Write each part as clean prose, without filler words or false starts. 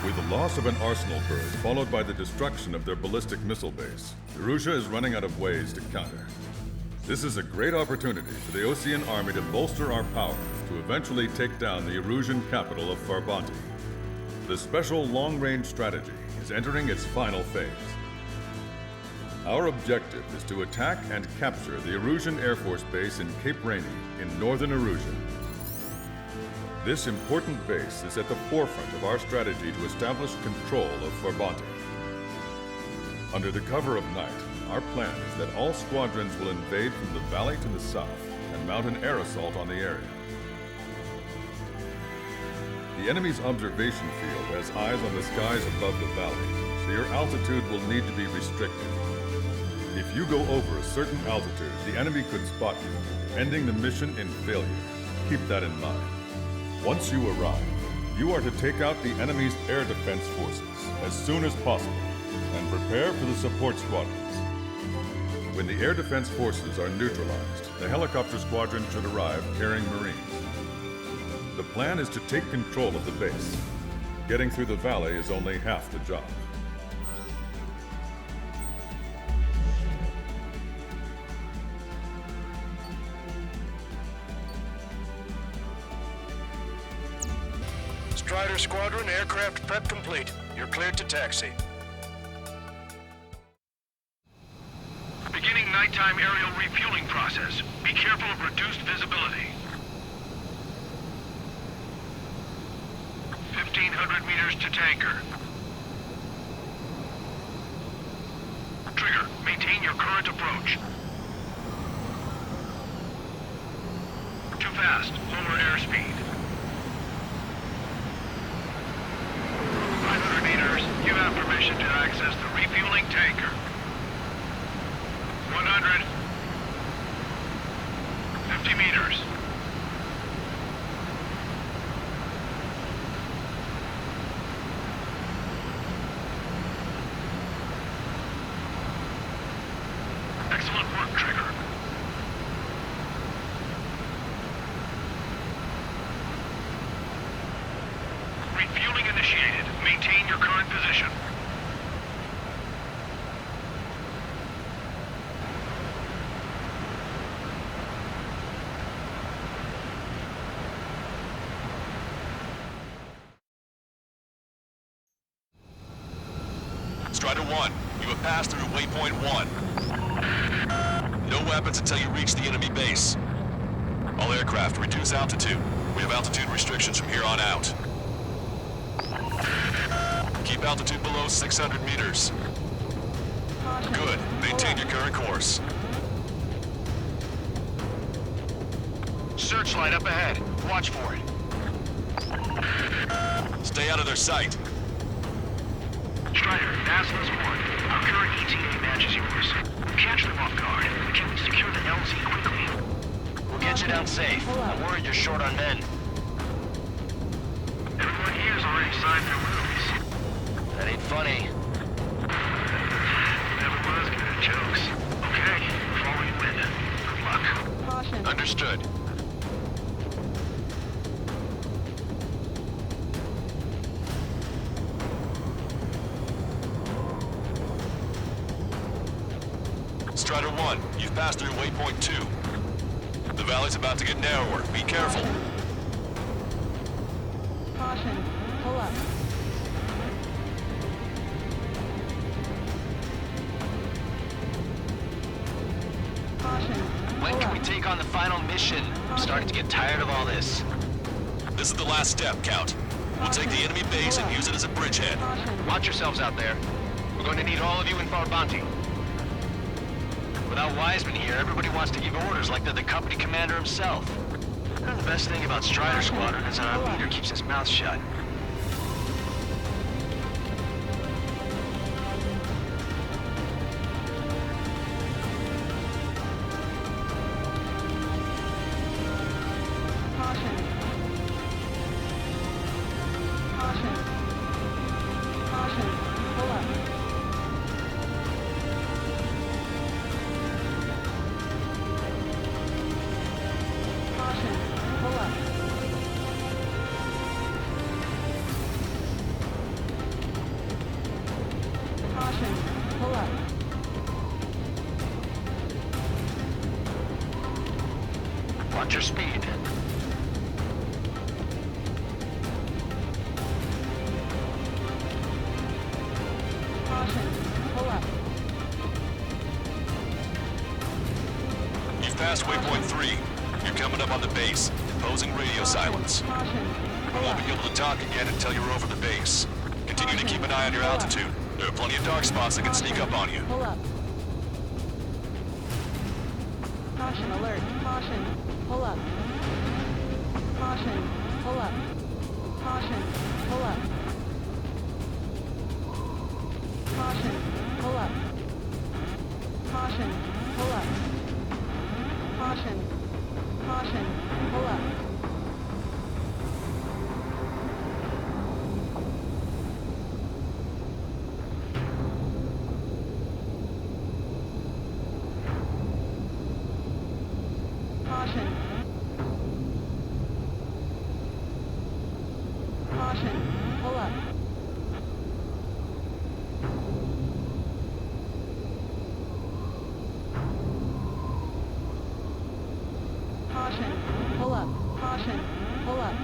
With the loss of an arsenal bird followed by the destruction of their ballistic missile base, Erussia is running out of ways to counter. This is a great opportunity for the Osean army to bolster our power to eventually take down the Erusian capital of Farbanti. The special long-range strategy is entering its final phase. Our objective is to attack and capture the Erusian Air Force Base in Cape Rainy in northern Erusia. This important base is at the forefront of our strategy to establish control of Farbanti. Under the cover of night, our plan is that all squadrons will invade from the valley to the south and mount an air assault on the area. The enemy's observation field has eyes on the skies above the valley, so your altitude will need to be restricted. If you go over a certain altitude, the enemy could spot you, ending the mission in failure. Keep that in mind. Once you arrive, you are to take out the enemy's air defense forces as soon as possible and prepare for the support squadrons. When the air defense forces are neutralized, the helicopter squadron should arrive carrying Marines. The plan is to take control of the base. Getting through the valley is only half the job. Strider Squadron, aircraft prep complete. You're cleared to taxi. Beginning nighttime aerial refueling process. Be careful of reduced visibility. 1,500 meters to tanker. Trigger, maintain your current approach. Too fast, lower airspeed. 500 meters, you have permission to access the refueling tanker. 100. 50 meters. Excellent work, Trigger. Refueling initiated. Maintain your current position. Strider 1, you have passed through waypoint 1. No weapons until you reach the enemy base. All aircraft, reduce altitude. We have altitude restrictions from here on out. Keep altitude below 600 meters. Good. Maintain your current course. Searchlight up ahead. Watch for it. Stay out of their sight. Strider, Aslan's 1. Our current ETA matches yours. Catch them off guard. Can we secure the LZ quickly? We'll get you down safe. I'm worried you're short on men. Everyone here's already signed their rooms. That ain't funny. Never was good at jokes. Okay, follow you in. Good luck. Caution. Understood. Strider 1, you've passed through waypoint 2. The valley's about to get narrower. Be careful. Caution. Pull up. Caution. When can we take on the final mission? I'm starting to get tired of all this. This is the last step, Count. We'll take the enemy base and use it as a bridgehead. Caution. Watch yourselves out there. We're going to need all of you in Farbanti. Without Wiseman here, everybody wants to give orders like they're the company commander himself. And the best thing about Strider Squadron is that our leader keeps his mouth shut. Caution. Caution. Caution. Pull up. Caution. Pull up. Caution. Pull up. Watch your speed. Caution. Pull up. You've passed waypoint 3. You're coming up on the base, imposing radio silence. Caution. You Pull won't up. be able to talk again until you're over the base. Continue to keep an eye on your altitude. There are plenty of dark spots that can sneak up on you. Pull up. Caution alert. Caution. Pull up. Caution. Pull up. Caution. Pull up. Caution. Pull up. Caution. Pull up. Caution. Caution. Pull up. Caution. Caution. Pull up. Caution. Pull up. Caution. Pull up.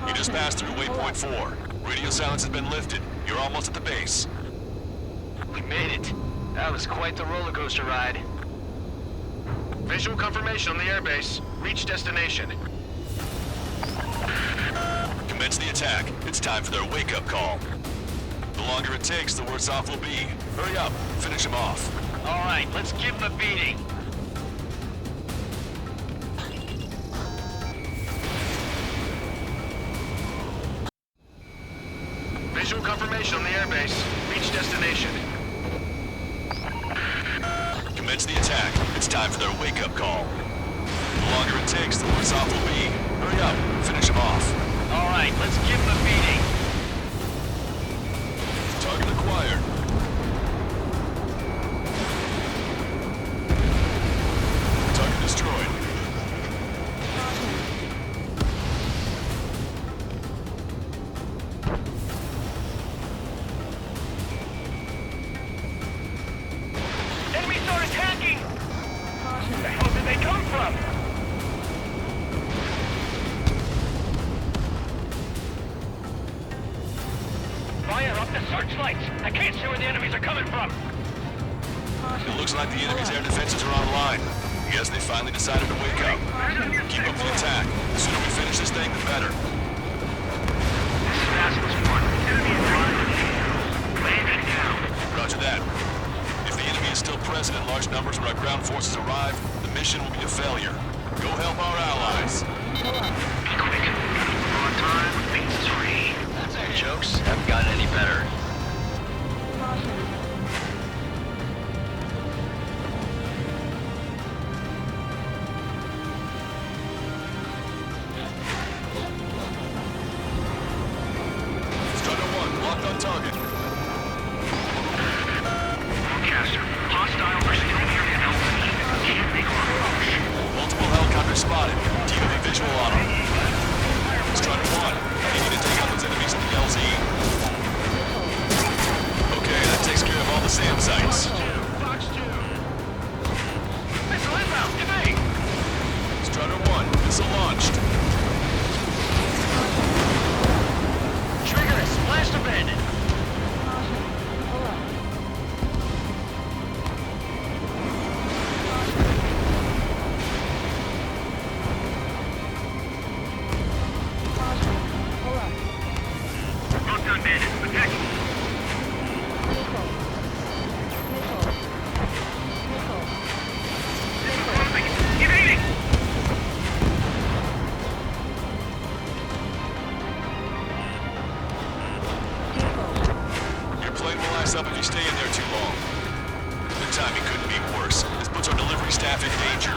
You just passed through waypoint 4. Radio silence has been lifted. You're almost at the base. We made it. That was quite the roller coaster ride. Visual confirmation on the airbase. Reach destination. Commence the attack. It's time for their wake-up call. The longer it takes, the worse off we'll be. Hurry up. Finish them off. All right, let's give them a beating. Visual confirmation on the airbase. Reach destination. Commence the attack. It's time for their wake-up call. The longer it takes, the worse off we'll be. Hurry up. Finish them off. All right, let's give them a beating. Target acquired. Target destroyed. Enemy start attacking! Caution. Where the hell did they come from? Fire up the searchlights! I can't see where the enemies are coming from! It looks like the enemy's air defenses are online. Guess they finally decided to wake up. Keep up the attack. The sooner we finish this thing, the better. This is Vasquez 1. Enemy is landing down. Roger that. If the enemy is still present in large numbers when our ground forces arrive, the mission will be a failure. Go help our allies. Be quick. On time means 3. Jokes haven't gotten any better. Caution. Strider 1, locked on target. Broadcaster, hostile are still near the LZ. Can't make our approach. Multiple helicopters spotted. DOV visual on them. Strider 1, you need to take out those enemies in the LZ. Okay, that takes care of all the SAM sites. Fox 2. Missile inbound, evade! Strider 1, missile launched. Trigger, blast abandoned. Caution. Pull up. Caution. Pull up. Well done, bandit. Attacking. Missile. Missile. Missile. Closing. Evading! Your plane will ice up if you stay in there too long. The timing couldn't be worse. This puts our delivery staff in danger.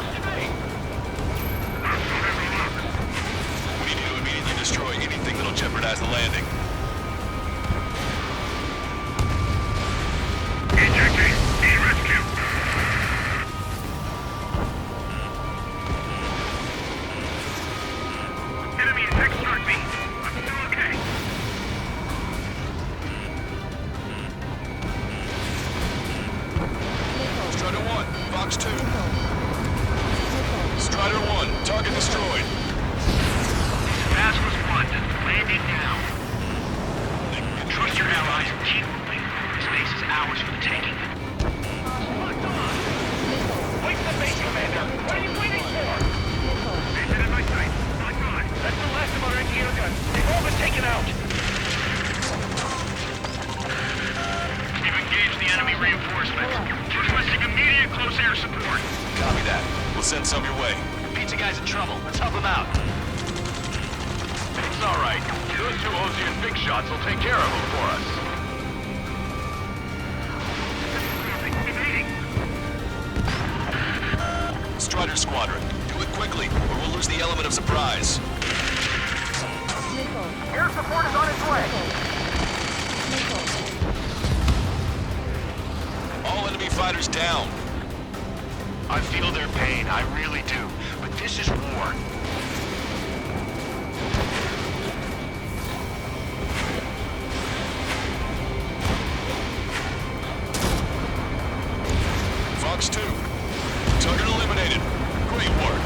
We need to immediately destroy anything that'll jeopardize the landing. Ejecting. Need rescue. Enemy is extort me. I'm still okay. taking. Caution. Wait the base, Commander! What are you waiting for? Missile. Station in my sight. My God! That's the last of our NGO guns. They've all been taken out. We've engaged the enemy reinforcements. Requesting immediate close air support. Copy that. We'll send some your way. Pizza guy's in trouble. Let's help him out. It's all right. Those two Ozian big shots will take care of him for us. Strider Squadron, do it quickly, or we'll lose the element of surprise. Missile. Air support is on its way. Missile. All enemy fighters down. I feel their pain. I really do. But this is war. Fox 2. Target eliminated. Great work.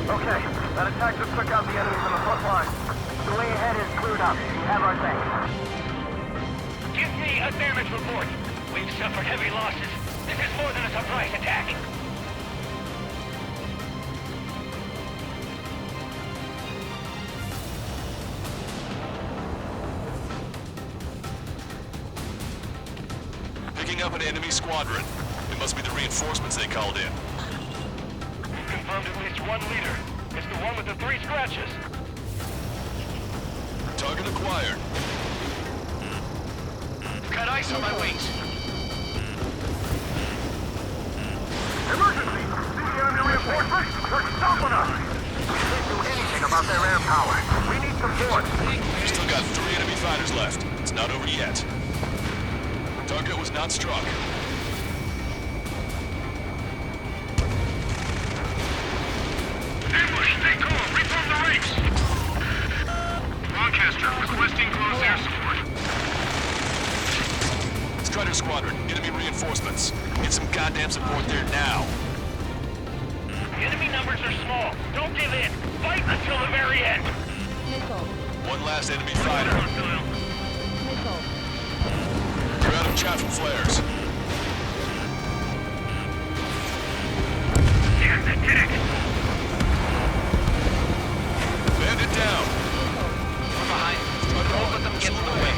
Okay, that attack just took out the enemies on the front line. The way ahead is cleared up. We have our thing. Give me a damage report. We've suffered heavy losses. This is more than a surprise attack. Picking up an enemy squadron. It must be the reinforcements they called in. We've confirmed at least one leader. It's the one with the 3 scratches. Target acquired. Got ice on my wings. Emergency! The enemy reinforcements are stopping us! We can't do anything about their air power. We need support. We've still got 3 enemy fighters left. It's not over yet. Target was not struck. Ambush, stay calm. Reform the ranks. Lancaster, requesting close air support. Strider Squadron, enemy reinforcements. Get some goddamn support there now. Enemy numbers are small. Don't give in. Fight until the very end. Missile. One last enemy fighter. Missile. You're out of chaff and flares. Yes, that did it. Bandit down. We're behind. Don't let them get in the way.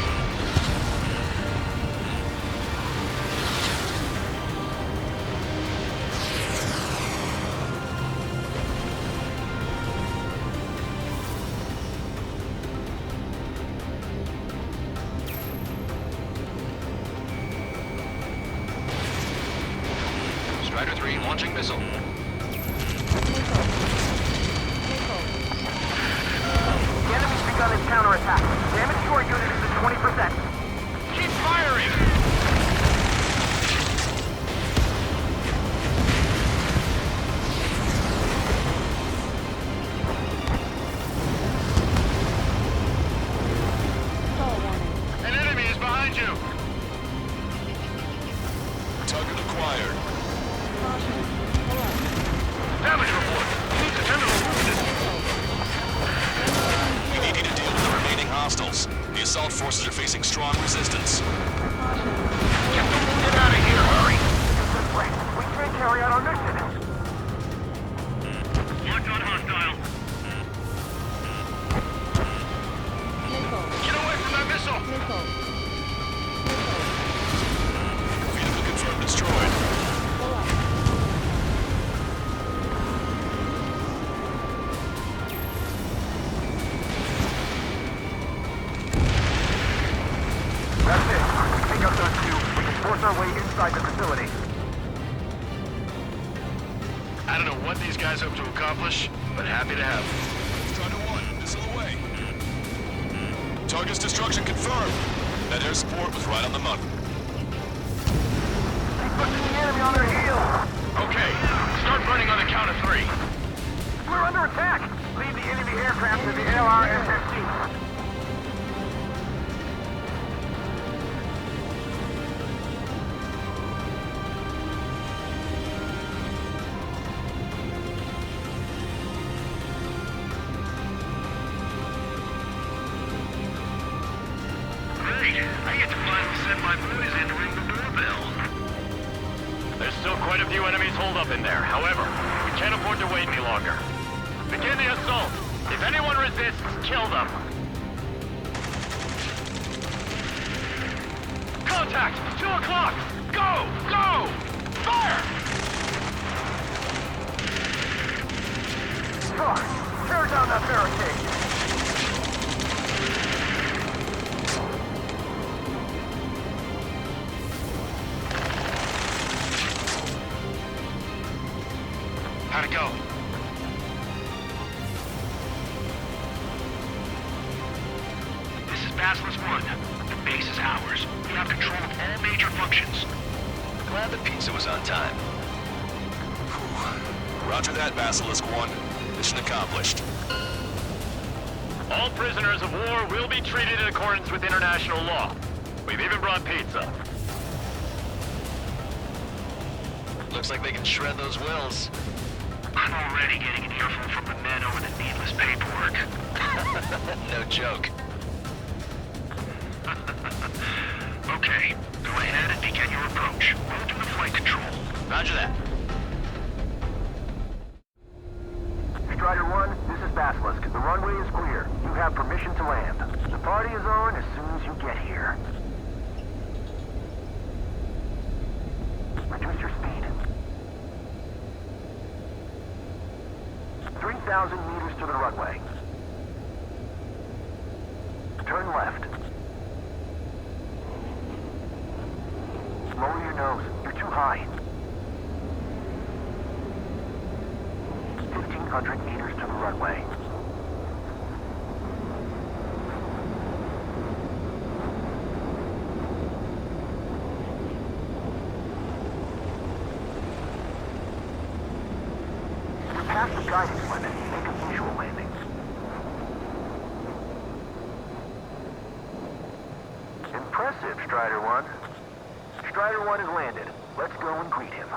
Strider 3 launching missile. Missile. Missile. The enemy's begun its counterattack. Damage to our unit is at 20%. Keep firing! Stall warning. An enemy is behind you. Target acquired. Caution. Pull up. Damage report. Need to tend to the wounded. We need you to deal with the remaining hostiles. The assault forces are facing strong resistance. Caution. Get out of here, hurry! This way. We can't carry out our mission. Marked on hostile. Missile. Get away from that missile. Missile. Vehicle confirmed destroyed. Pull up. That's it. Pick up those 2. We can force our way inside the facility. I don't know what these guys hope to accomplish, but happy to have them. Strider 1, missile away. Target's destruction confirmed. That air support was right on the money. Keep pushing the enemy on their heels. Okay, start burning on the count of 3. We're under attack. Lead the enemy aircraft to the LRSFC. great. I get to finally send my boys in to ring the doorbell. There's still quite a few enemies holed up in there. However, we can't afford to wait any longer. Begin the assault. If anyone resists, kill them. Contact! 2 o'clock! Go! Go! Fire! Tear down that barricade. How'd it go? This is Basilisk 1. The base is ours. We have control of all major functions. Glad the pizza was on time. Whew. Roger that, Basilisk 1. Mission accomplished. All prisoners of war will be treated in accordance with international law. We've even brought pizza. Looks like they can shred those wills. I'm already getting an earful from the men over the needless paperwork. No joke. Okay, go ahead and begin your approach. Move to the flight control. Roger that. Strider 1, this is Basilisk. The runway is clear. You have permission to land. The party is on as soon as you get here. Reduce your speed. 3,000 meters to the runway. Turn left. Lower your nose. You're too high. 1,500 meters to the runway. You're past the guidance limit. Make a visual landing. Impressive, Strider 1. Strider 1 has landed. Let's go and greet him.